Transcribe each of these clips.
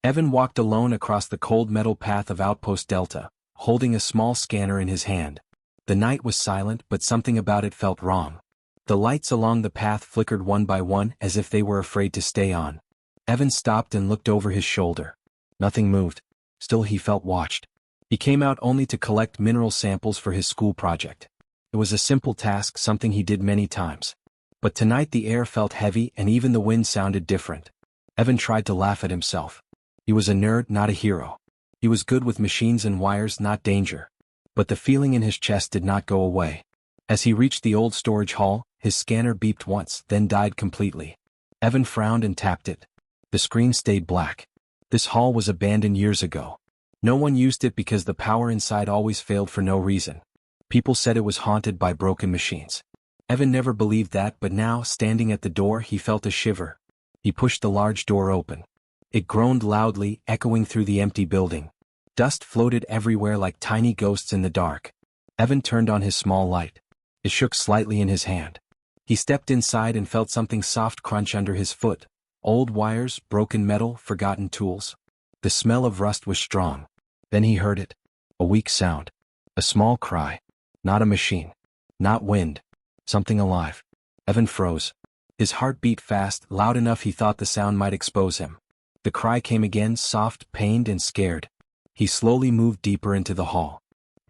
Evan walked alone across the cold metal path of Outpost Delta, holding a small scanner in his hand. The night was silent, but something about it felt wrong. The lights along the path flickered one by one as if they were afraid to stay on. Evan stopped and looked over his shoulder. Nothing moved. Still he felt watched. He came out only to collect mineral samples for his school project. It was a simple task, something he did many times. But tonight the air felt heavy and even the wind sounded different. Evan tried to laugh at himself. He was a nerd, not a hero. He was good with machines and wires, not danger. But the feeling in his chest did not go away. As he reached the old storage hall, his scanner beeped once, then died completely. Evan frowned and tapped it. The screen stayed black. This hall was abandoned years ago. No one used it because the power inside always failed for no reason. People said it was haunted by broken machines. Evan never believed that, but now, standing at the door, he felt a shiver. He pushed the large door open. It groaned loudly, echoing through the empty building. Dust floated everywhere like tiny ghosts in the dark. Evan turned on his small light. It shook slightly in his hand. He stepped inside and felt something soft crunch under his foot. Old wires, broken metal, forgotten tools. The smell of rust was strong. Then he heard it. A weak sound. A small cry. Not a machine. Not wind. Something alive. Evan froze. His heart beat fast, loud enough he thought the sound might expose him. The cry came again, soft, pained, and scared. He slowly moved deeper into the hall.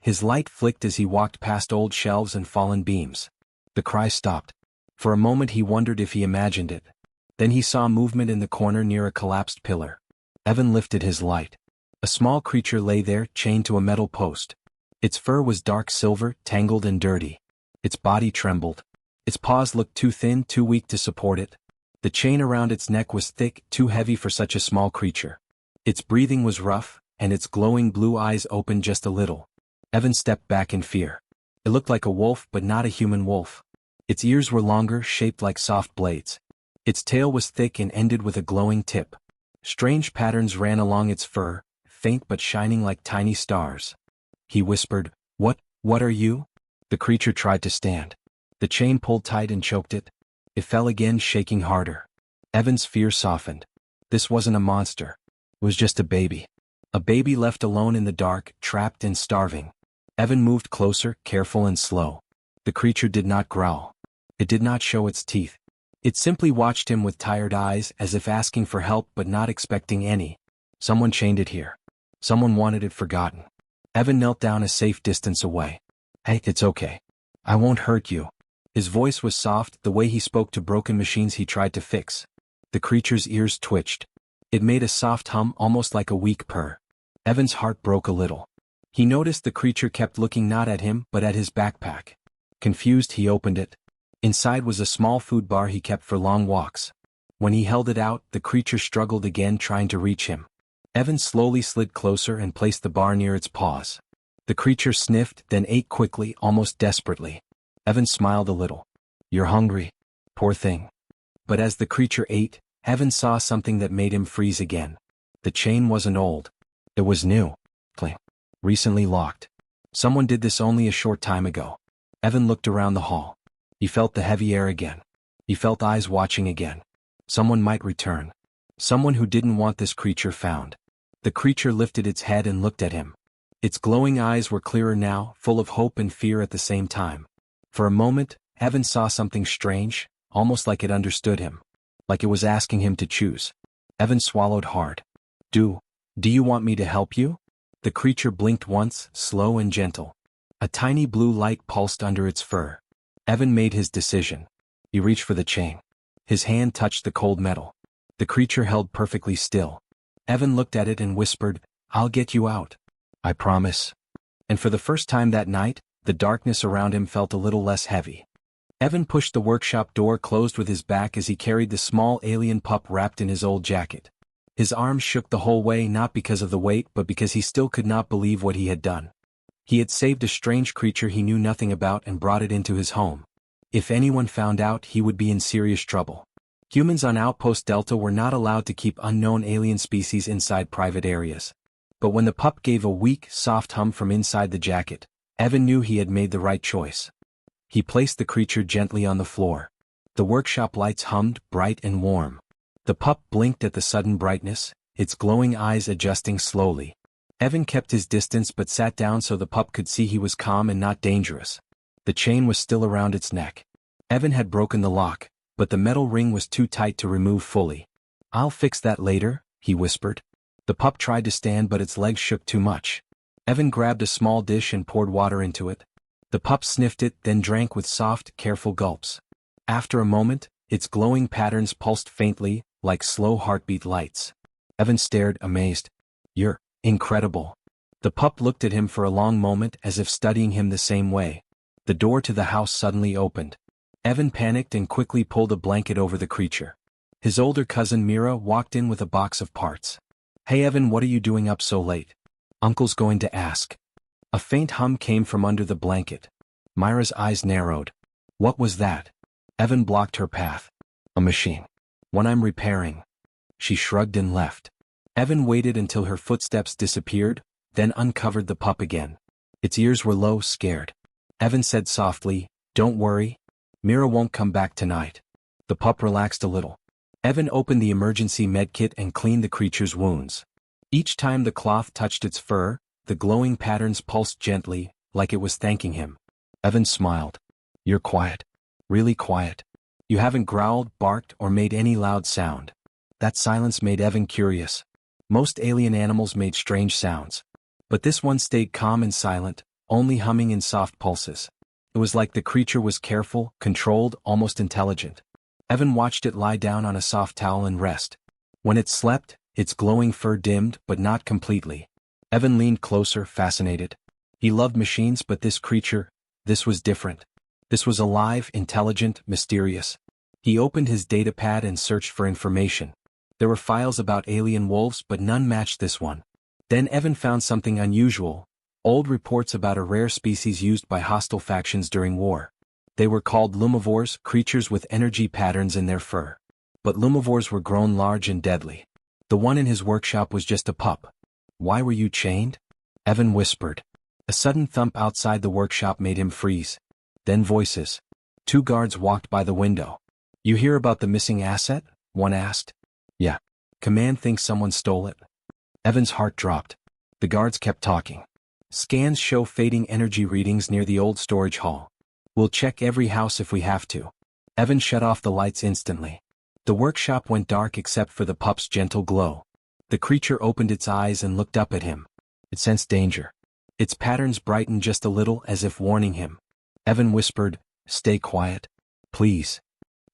His light flicked as he walked past old shelves and fallen beams. The cry stopped. For a moment he wondered if he imagined it. Then he saw movement in the corner near a collapsed pillar. Evan lifted his light. A small creature lay there, chained to a metal post. Its fur was dark silver, tangled and dirty. Its body trembled. Its paws looked too thin, too weak to support it. The chain around its neck was thick, too heavy for such a small creature. Its breathing was rough, and its glowing blue eyes opened just a little. Evan stepped back in fear. It looked like a wolf, but not a human wolf. Its ears were longer, shaped like soft blades. Its tail was thick and ended with a glowing tip. Strange patterns ran along its fur, faint but shining like tiny stars. He whispered, What are you?" The creature tried to stand. The chain pulled tight and choked it. It fell again, shaking harder. Evan's fear softened. This wasn't a monster. It was just a baby. A baby left alone in the dark, trapped and starving. Evan moved closer, careful and slow. The creature did not growl. It did not show its teeth. It simply watched him with tired eyes, as if asking for help but not expecting any. Someone chained it here. Someone wanted it forgotten. Evan knelt down a safe distance away. "Hey, it's okay. I won't hurt you." His voice was soft, the way he spoke to broken machines he tried to fix. The creature's ears twitched. It made a soft hum, almost like a weak purr. Evan's heart broke a little. He noticed the creature kept looking not at him but at his backpack. Confused, he opened it. Inside was a small food bar he kept for long walks. When he held it out, the creature struggled again, trying to reach him. Evan slowly slid closer and placed the bar near its paws. The creature sniffed, then ate quickly, almost desperately. Evan smiled a little. "You're hungry? Poor thing." But as the creature ate, Evan saw something that made him freeze again. The chain wasn't old. It was new. Cling. Recently locked. Someone did this only a short time ago. Evan looked around the hall. He felt the heavy air again. He felt eyes watching again. Someone might return. Someone who didn't want this creature found. The creature lifted its head and looked at him. Its glowing eyes were clearer now, full of hope and fear at the same time. For a moment, Evan saw something strange, almost like it understood him. Like it was asking him to choose. Evan swallowed hard. Do you want me to help you?" The creature blinked once, slow and gentle. A tiny blue light pulsed under its fur. Evan made his decision. He reached for the chain. His hand touched the cold metal. The creature held perfectly still. Evan looked at it and whispered, "I'll get you out. I promise." And for the first time that night, the darkness around him felt a little less heavy. Evan pushed the workshop door closed with his back as he carried the small alien pup wrapped in his old jacket. His arms shook the whole way, not because of the weight but because he still could not believe what he had done. He had saved a strange creature he knew nothing about and brought it into his home. If anyone found out, he would be in serious trouble. Humans on Outpost Delta were not allowed to keep unknown alien species inside private areas. But when the pup gave a weak, soft hum from inside the jacket, Evan knew he had made the right choice. He placed the creature gently on the floor. The workshop lights hummed, bright and warm. The pup blinked at the sudden brightness, its glowing eyes adjusting slowly. Evan kept his distance but sat down so the pup could see he was calm and not dangerous. The chain was still around its neck. Evan had broken the lock, but the metal ring was too tight to remove fully. "I'll fix that later," he whispered. The pup tried to stand but its legs shook too much. Evan grabbed a small dish and poured water into it. The pup sniffed it, then drank with soft, careful gulps. After a moment, its glowing patterns pulsed faintly, like slow heartbeat lights. Evan stared, amazed. "You're incredible." The pup looked at him for a long moment as if studying him the same way. The door to the house suddenly opened. Evan panicked and quickly pulled a blanket over the creature. His older cousin Mira walked in with a box of parts. "Hey Evan, what are you doing up so late? Uncle's going to ask." A faint hum came from under the blanket. Myra's eyes narrowed. What was that? Evan blocked her path. "A machine. One I'm repairing." She shrugged and left. Evan waited until her footsteps disappeared, then uncovered the pup again. Its ears were low, scared. Evan said softly, "Don't worry. Mira won't come back tonight." The pup relaxed a little. Evan opened the emergency medkit and cleaned the creature's wounds. Each time the cloth touched its fur, the glowing patterns pulsed gently, like it was thanking him. Evan smiled. "You're quiet. Really quiet. You haven't growled, barked, or made any loud sound." That silence made Evan curious. Most alien animals made strange sounds. But this one stayed calm and silent, only humming in soft pulses. It was like the creature was careful, controlled, almost intelligent. Evan watched it lie down on a soft towel and rest. When it slept, its glowing fur dimmed, but not completely. Evan leaned closer, fascinated. He loved machines, but this creature, this was different. This was alive, intelligent, mysterious. He opened his datapad and searched for information. There were files about alien wolves, but none matched this one. Then Evan found something unusual. Old reports about a rare species used by hostile factions during war. They were called lumivores, creatures with energy patterns in their fur. But lumivores were grown large and deadly. The one in his workshop was just a pup. "Why were you chained?" Evan whispered. A sudden thump outside the workshop made him freeze. Then voices. 2 guards walked by the window. "You hear about the missing asset?" one asked. "Yeah. Command thinks someone stole it." Evan's heart dropped. The guards kept talking. "Scans show fading energy readings near the old storage hall. We'll check every house if we have to." Evan shut off the lights instantly. The workshop went dark except for the pup's gentle glow. The creature opened its eyes and looked up at him. It sensed danger. Its patterns brightened just a little as if warning him. Evan whispered, "Stay quiet. Please."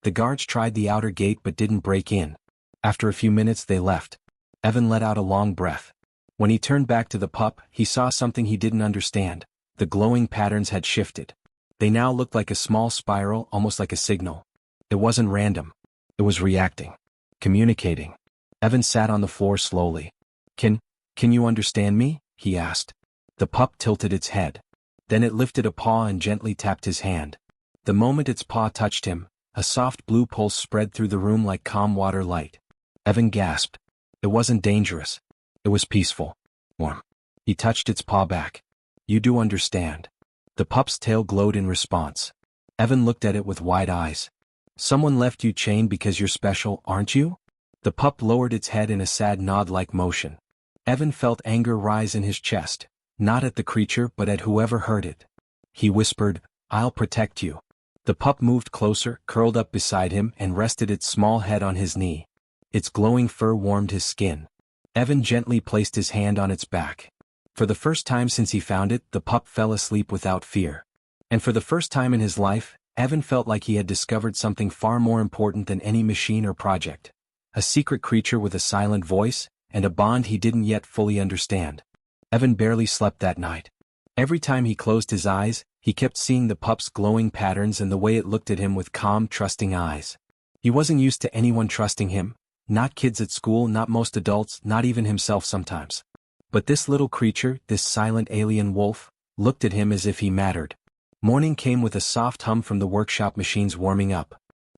The guards tried the outer gate but didn't break in. After a few minutes they left. Evan let out a long breath. When he turned back to the pup, he saw something he didn't understand. The glowing patterns had shifted. They now looked like a small spiral, almost like a signal. It wasn't random. It was reacting. Communicating. Evan sat on the floor slowly. Can you understand me?" he asked. The pup tilted its head. Then it lifted a paw and gently tapped his hand. The moment its paw touched him, a soft blue pulse spread through the room like calm water light. Evan gasped. It wasn't dangerous. It was peaceful. Warm. He touched its paw back. "You do understand." The pup's tail glowed in response. Evan looked at it with wide eyes. "Someone left you chained because you're special, aren't you?" The pup lowered its head in a sad nod-like motion. Evan felt anger rise in his chest, not at the creature but at whoever heard it. He whispered, "I'll protect you." The pup moved closer, curled up beside him, and rested its small head on his knee. Its glowing fur warmed his skin. Evan gently placed his hand on its back. For the first time since he found it, the pup fell asleep without fear. And for the first time in his life, Evan felt like he had discovered something far more important than any machine or project. A secret creature with a silent voice, and a bond he didn't yet fully understand. Evan barely slept that night. Every time he closed his eyes, he kept seeing the pup's glowing patterns and the way it looked at him with calm, trusting eyes. He wasn't used to anyone trusting him, not kids at school, not most adults, not even himself sometimes. But this little creature, this silent alien wolf, looked at him as if he mattered. Morning came with a soft hum from the workshop machines warming up.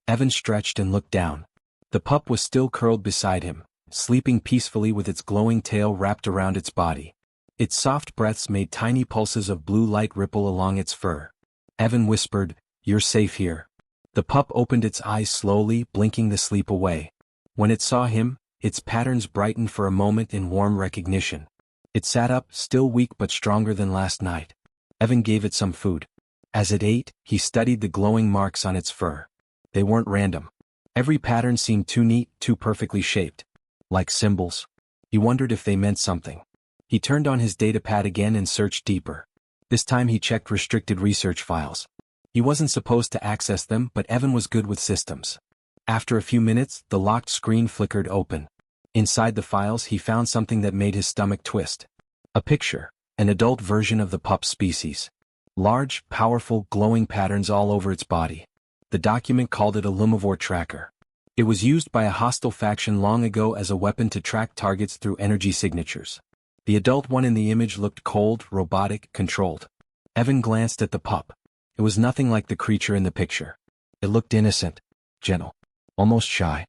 Evan stretched and looked down. The pup was still curled beside him, sleeping peacefully with its glowing tail wrapped around its body. Its soft breaths made tiny pulses of blue light ripple along its fur. Evan whispered, "You're safe here." The pup opened its eyes slowly, blinking the sleep away. When it saw him, its patterns brightened for a moment in warm recognition. It sat up, still weak but stronger than last night. Evan gave it some food. As it ate, he studied the glowing marks on its fur. They weren't random. Every pattern seemed too neat, too perfectly shaped. Like symbols. He wondered if they meant something. He turned on his datapad again and searched deeper. This time he checked restricted research files. He wasn't supposed to access them, but Evan was good with systems. After a few minutes, the locked screen flickered open. Inside the files he found something that made his stomach twist. A picture. An adult version of the pup species. Large, powerful, glowing patterns all over its body. The document called it a lumivore tracker. It was used by a hostile faction long ago as a weapon to track targets through energy signatures. The adult one in the image looked cold, robotic, controlled. Evan glanced at the pup. It was nothing like the creature in the picture. It looked innocent, gentle, almost shy.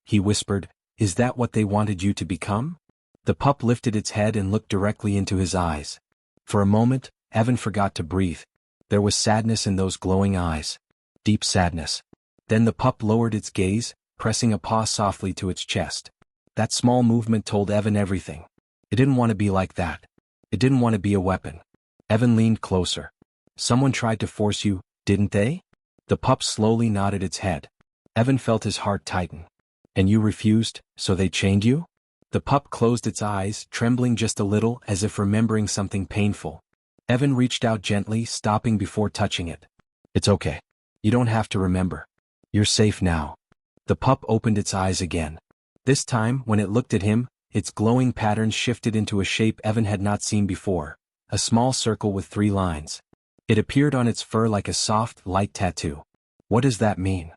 He whispered, "Is that what they wanted you to become?" The pup lifted its head and looked directly into his eyes. For a moment, Evan forgot to breathe. There was sadness in those glowing eyes. Deep sadness. Then the pup lowered its gaze, pressing a paw softly to its chest. That small movement told Evan everything. It didn't want to be like that. It didn't want to be a weapon. Evan leaned closer. "Someone tried to force you, didn't they?" The pup slowly nodded its head. Evan felt his heart tighten. "And you refused, so they chained you?" The pup closed its eyes, trembling just a little as if remembering something painful. Evan reached out gently, stopping before touching it. "It's okay. You don't have to remember. You're safe now." The pup opened its eyes again. This time, when it looked at him, its glowing patterns shifted into a shape Evan had not seen before, a small circle with 3 lines. It appeared on its fur like a soft, light tattoo. "What does that mean?"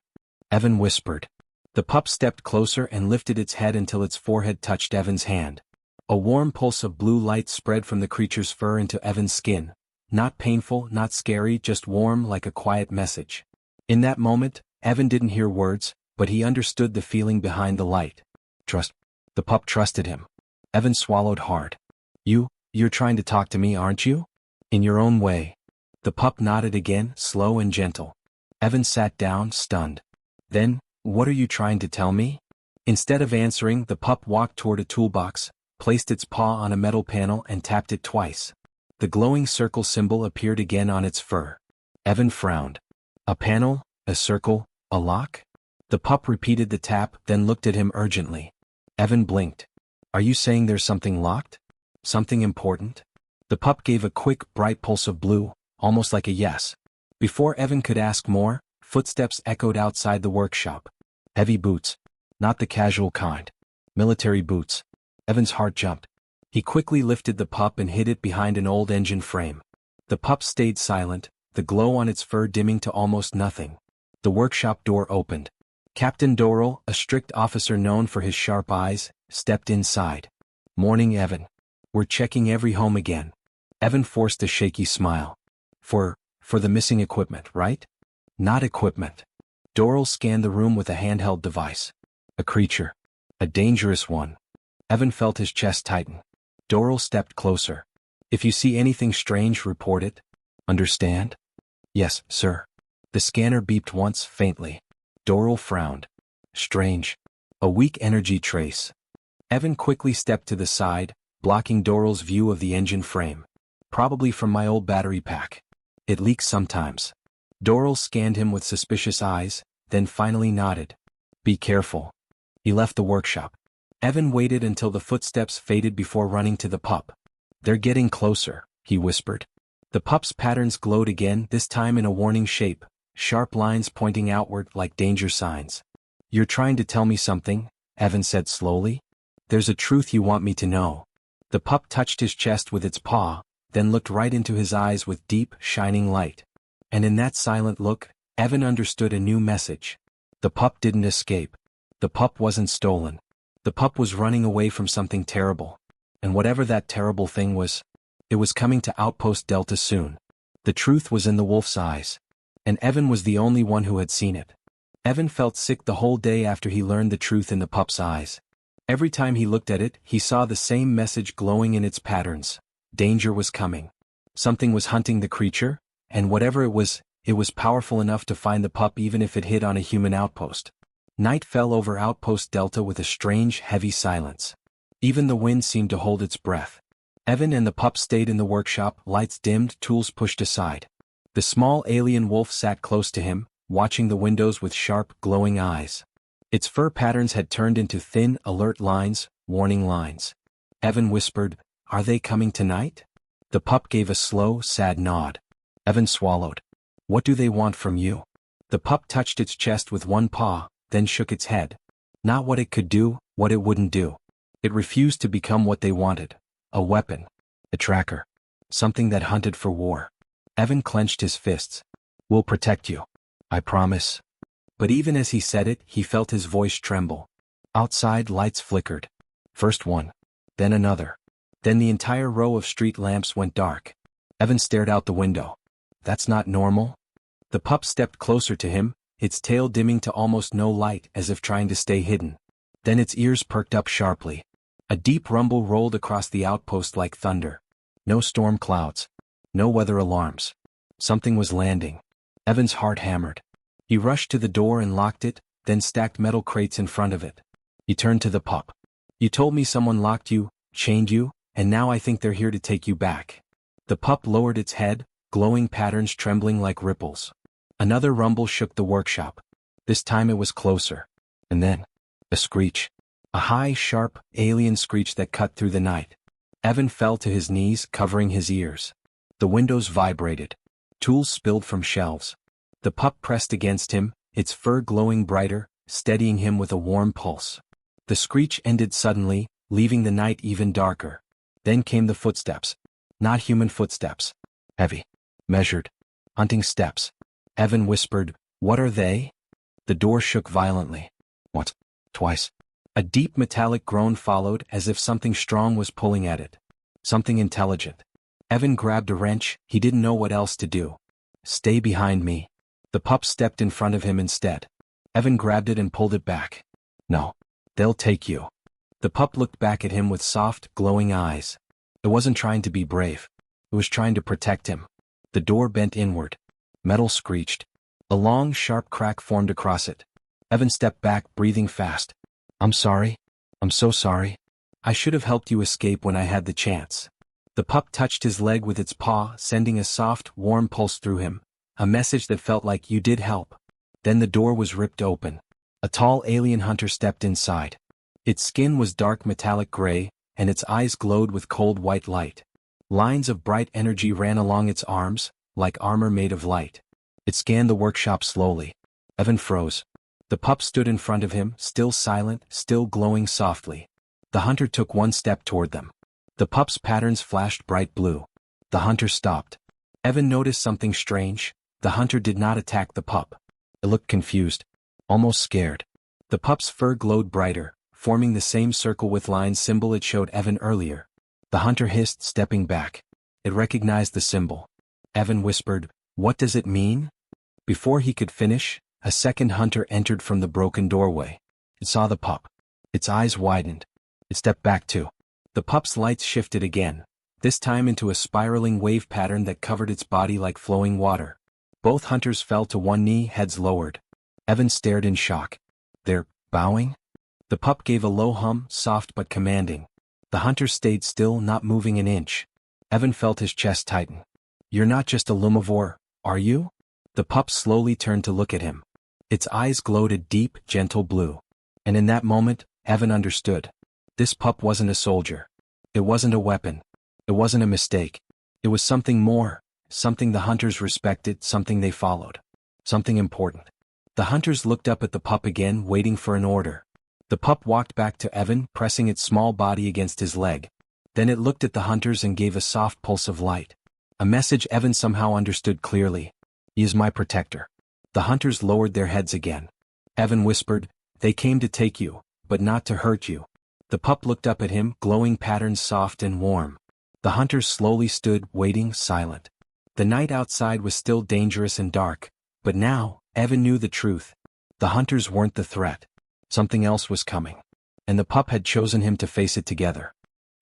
Evan whispered. The pup stepped closer and lifted its head until its forehead touched Evan's hand. A warm pulse of blue light spread from the creature's fur into Evan's skin. Not painful, not scary, just warm like a quiet message. In that moment, Evan didn't hear words, but he understood the feeling behind the light. Trust. The pup trusted him. Evan swallowed hard. You're trying to talk to me, aren't you? In your own way." The pup nodded again, slow and gentle. Evan sat down, stunned. "Then, what are you trying to tell me?" Instead of answering, the pup walked toward a toolbox, placed its paw on a metal panel and tapped it twice. The glowing circle symbol appeared again on its fur. Evan frowned. "A panel, a circle, a lock?" The pup repeated the tap, then looked at him urgently. Evan blinked. "Are you saying there's something locked? Something important?" The pup gave a quick, bright pulse of blue, almost like a yes. Before Evan could ask more, footsteps echoed outside the workshop. Heavy boots. Not the casual kind. Military boots. Evan's heart jumped. He quickly lifted the pup and hid it behind an old engine frame. The pup stayed silent, the glow on its fur dimming to almost nothing. The workshop door opened. Captain Doral, a strict officer known for his sharp eyes, stepped inside. "Morning, Evan. We're checking every home again." Evan forced a shaky smile. For the missing equipment, right?" "Not equipment." Doral scanned the room with a handheld device. "A creature. A dangerous one." Evan felt his chest tighten. Doral stepped closer. "If you see anything strange, report it. Understand?" "Yes, sir." The scanner beeped once, faintly. Doral frowned. "Strange. A weak energy trace." Evan quickly stepped to the side, blocking Doral's view of the engine frame. "Probably from my old battery pack. It leaks sometimes." Doral scanned him with suspicious eyes, then finally nodded. "Be careful." He left the workshop. Evan waited until the footsteps faded before running to the pup. "They're getting closer," he whispered. The pup's patterns glowed again, this time in a warning shape, sharp lines pointing outward like danger signs. "You're trying to tell me something," Evan said slowly. "There's a truth you want me to know." The pup touched his chest with its paw, then looked right into his eyes with deep, shining light. And in that silent look, Evan understood a new message. The pup didn't escape. The pup wasn't stolen. The pup was running away from something terrible. And whatever that terrible thing was, it was coming to Outpost Delta soon. The truth was in the wolf's eyes. And Evan was the only one who had seen it. Evan felt sick the whole day after he learned the truth in the pup's eyes. Every time he looked at it, he saw the same message glowing in its patterns. Danger was coming. Something was hunting the creature, and whatever it was powerful enough to find the pup even if it hid on a human outpost. Night fell over Outpost Delta with a strange, heavy silence. Even the wind seemed to hold its breath. Evan and the pup stayed in the workshop, lights dimmed, tools pushed aside. The small alien wolf sat close to him, watching the windows with sharp, glowing eyes. Its fur patterns had turned into thin, alert lines, warning lines. Evan whispered, "Are they coming tonight?" The pup gave a slow, sad nod. Evan swallowed. "What do they want from you?" The pup touched its chest with one paw, then shook its head. Not what it could do, what it wouldn't do. It refused to become what they wanted. A weapon. A tracker. Something that hunted for war. Evan clenched his fists. "We'll protect you. I promise." But even as he said it, he felt his voice tremble. Outside, lights flickered. First one. Then another. Then the entire row of street lamps went dark. Evan stared out the window. "That's not normal." The pup stepped closer to him, its tail dimming to almost no light, as if trying to stay hidden. Then its ears perked up sharply. A deep rumble rolled across the outpost like thunder. No storm clouds. No weather alarms. Something was landing. Evan's heart hammered. He rushed to the door and locked it, then stacked metal crates in front of it. He turned to the pup. "You told me someone locked you, chained you, and now I think they're here to take you back." The pup lowered its head, glowing patterns trembling like ripples. Another rumble shook the workshop. This time it was closer. And then, a screech. A high, sharp, alien screech that cut through the night. Evan fell to his knees, covering his ears. The windows vibrated. Tools spilled from shelves. The pup pressed against him, its fur glowing brighter, steadying him with a warm pulse. The screech ended suddenly, leaving the night even darker. Then came the footsteps. Not human footsteps. Heavy. Measured. Hunting steps. Evan whispered, "What are they?" The door shook violently. Once. Twice. A deep metallic groan followed, as if something strong was pulling at it. Something intelligent. Evan grabbed a wrench, he didn't know what else to do. "Stay behind me." The pup stepped in front of him instead. Evan grabbed it and pulled it back. "No. They'll take you." The pup looked back at him with soft, glowing eyes. It wasn't trying to be brave. It was trying to protect him. The door bent inward. Metal screeched. A long, sharp crack formed across it. Evan stepped back, breathing fast. "I'm sorry. I'm so sorry. I should have helped you escape when I had the chance." The pup touched his leg with its paw, sending a soft, warm pulse through him. A message that felt like "you did help." Then the door was ripped open. A tall alien hunter stepped inside. Its skin was dark metallic gray, and its eyes glowed with cold white light. Lines of bright energy ran along its arms, like armor made of light. It scanned the workshop slowly. Evan froze. The pup stood in front of him, still silent, still glowing softly. The hunter took one step toward them. The pup's patterns flashed bright blue. The hunter stopped. Evan noticed something strange. The hunter did not attack the pup. It looked confused. Almost scared. The pup's fur glowed brighter, forming the same circle with lines symbol it showed Evan earlier. The hunter hissed, stepping back. It recognized the symbol. Evan whispered, "What does it mean?" Before he could finish, a second hunter entered from the broken doorway. It saw the pup. Its eyes widened. It stepped back too. The pup's lights shifted again, this time into a spiraling wave pattern that covered its body like flowing water. Both hunters fell to one knee, heads lowered. Evan stared in shock. "They're bowing?" The pup gave a low hum, soft but commanding. The hunter stayed still, not moving an inch. Evan felt his chest tighten. "You're not just a lumivore, are you?" The pup slowly turned to look at him. Its eyes glowed a deep, gentle blue. And in that moment, Evan understood. This pup wasn't a soldier. It wasn't a weapon. It wasn't a mistake. It was something more, something the hunters respected, something they followed. Something important. The hunters looked up at the pup again, waiting for an order. The pup walked back to Evan, pressing its small body against his leg. Then it looked at the hunters and gave a soft pulse of light. A message Evan somehow understood clearly. "He is my protector." The hunters lowered their heads again. Evan whispered, "They came to take you, but not to hurt you." The pup looked up at him, glowing patterns soft and warm. The hunters slowly stood, waiting, silent. The night outside was still dangerous and dark, but now, Evan knew the truth. The hunters weren't the threat. Something else was coming. And the pup had chosen him to face it together.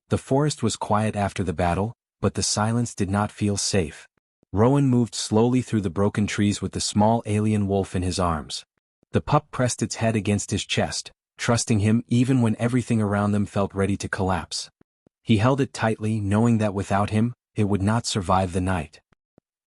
The forest was quiet after the battle, but the silence did not feel safe. Rowan moved slowly through the broken trees with the small alien wolf in his arms. The pup pressed its head against his chest, trusting him even when everything around them felt ready to collapse. He held it tightly, knowing that without him, it would not survive the night.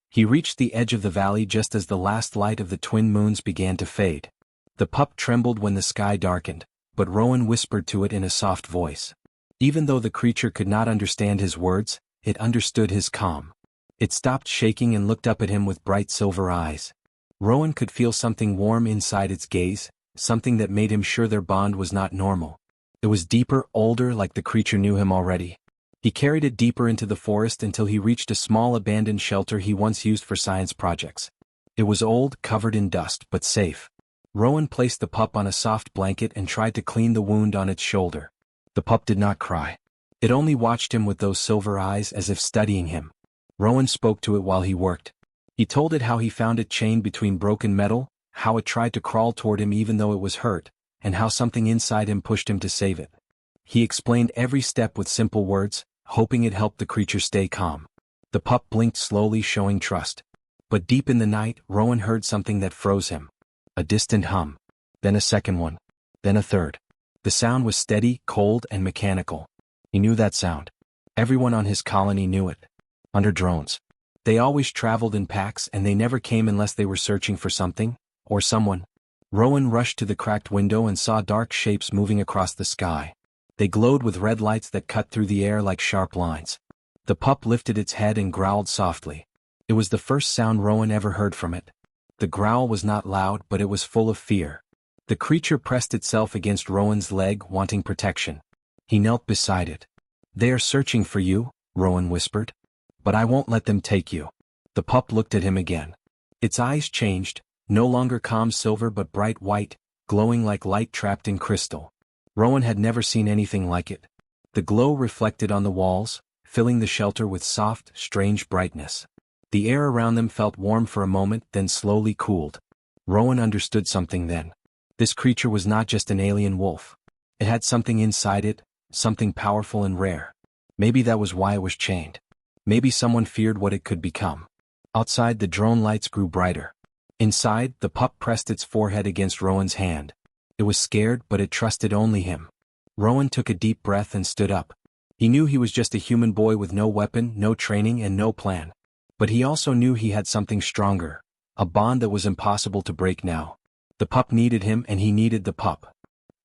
He reached the edge of the valley just as the last light of the twin moons began to fade. The pup trembled when the sky darkened, but Rowan whispered to it in a soft voice. Even though the creature could not understand his words, it understood his calm. It stopped shaking and looked up at him with bright silver eyes. Rowan could feel something warm inside its gaze, something that made him sure their bond was not normal. It was deeper, older, like the creature knew him already. He carried it deeper into the forest until he reached a small abandoned shelter he once used for science projects. It was old, covered in dust, but safe. Rowan placed the pup on a soft blanket and tried to clean the wound on its shoulder. The pup did not cry. It only watched him with those silver eyes as if studying him. Rowan spoke to it while he worked. He told it how he found it chained between broken metal, how it tried to crawl toward him even though it was hurt, and how something inside him pushed him to save it. He explained every step with simple words, hoping it helped the creature stay calm. The pup blinked slowly, showing trust. But deep in the night, Rowan heard something that froze him. A distant hum. Then a second one. Then a third. The sound was steady, cold, and mechanical. He knew that sound. Everyone on his colony knew it. Under drones. They always traveled in packs and they never came unless they were searching for something, or someone. Rowan rushed to the cracked window and saw dark shapes moving across the sky. They glowed with red lights that cut through the air like sharp lines. The pup lifted its head and growled softly. It was the first sound Rowan ever heard from it. The growl was not loud, but it was full of fear. The creature pressed itself against Rowan's leg, wanting protection. He knelt beside it. "They are searching for you," Rowan whispered. "But I won't let them take you." The pup looked at him again. Its eyes changed, no longer calm silver but bright white, glowing like light trapped in crystal. Rowan had never seen anything like it. The glow reflected on the walls, filling the shelter with soft, strange brightness. The air around them felt warm for a moment, then slowly cooled. Rowan understood something then. This creature was not just an alien wolf. It had something inside it, something powerful and rare. Maybe that was why it was chained. Maybe someone feared what it could become. Outside, the drone lights grew brighter. Inside, the pup pressed its forehead against Rowan's hand. It was scared, but it trusted only him. Rowan took a deep breath and stood up. He knew he was just a human boy with no weapon, no training, and no plan. But he also knew he had something stronger, a bond that was impossible to break now. The pup needed him and he needed the pup.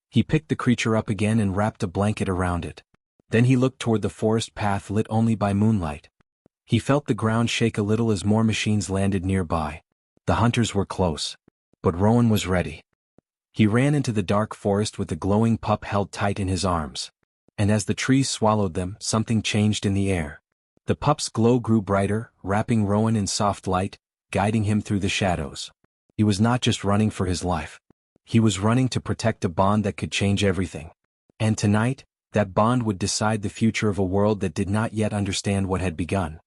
He picked the creature up again and wrapped a blanket around it. Then he looked toward the forest path lit only by moonlight. He felt the ground shake a little as more machines landed nearby. The hunters were close. But Rowan was ready. He ran into the dark forest with the glowing pup held tight in his arms. And as the trees swallowed them, something changed in the air. The pup's glow grew brighter, wrapping Rowan in soft light, guiding him through the shadows. He was not just running for his life. He was running to protect a bond that could change everything. And tonight, that bond would decide the future of a world that did not yet understand what had begun.